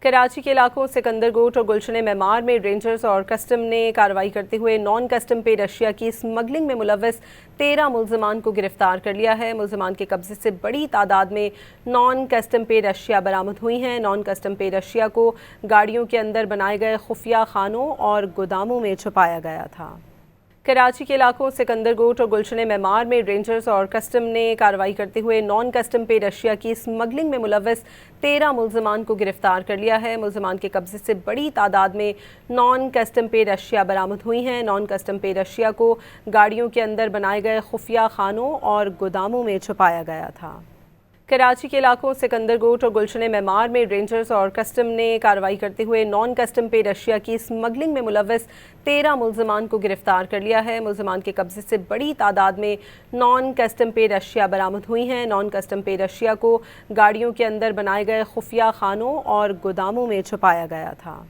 कराची के इलाकों सिकंदर गोट और गुलशन मेमार में रेंजर्स और कस्टम ने कार्रवाई करते हुए नॉन कस्टम पेड अशिया की स्मगलिंग में मुलव्वस 13 मुल्ज़िमान को गिरफ्तार कर लिया है। मुल्ज़िमान के कब्जे से बड़ी तादाद में नॉन कस्टम पेड अशिया बरामद हुई हैं। नॉन कस्टम पेड अशिया को गाड़ियों के अंदर बनाए गए खुफिया खानों और गोदामों में छुपाया गया था। कराची के इलाकों सिकंदर गोट और गुलशन मेमार में रेंजर्स और कस्टम ने कार्रवाई करते हुए नॉन कस्टम पेड अशिया की स्मगलिंग में मुलव्वस 13 मुल्ज़िमान को गिरफ्तार कर लिया है। मुल्ज़िमान के कब्जे से बड़ी तादाद में नॉन कस्टम पेड अशिया बरामद हुई हैं। नॉन कस्टम पेड अशिया को गाड़ियों के अंदर बनाए गए खुफिया खानों और गोदामों में छुपाया गया था। कराची के इलाकों सिकंदर गोट और गुलशन मेमार में रेंजर्स और कस्टम ने कार्रवाई करते हुए नॉन कस्टम पेड अशिया की स्मगलिंग में मुलव्वस 13 मुल्ज़िमान को गिरफ्तार कर लिया है। मुल्ज़िमान के कब्जे से बड़ी तादाद में नॉन कस्टम पेड अशिया बरामद हुई हैं। नॉन कस्टम पेड अशिया को गाड़ियों के अंदर बनाए गए खुफिया खानों और गोदामों में छुपाया गया था।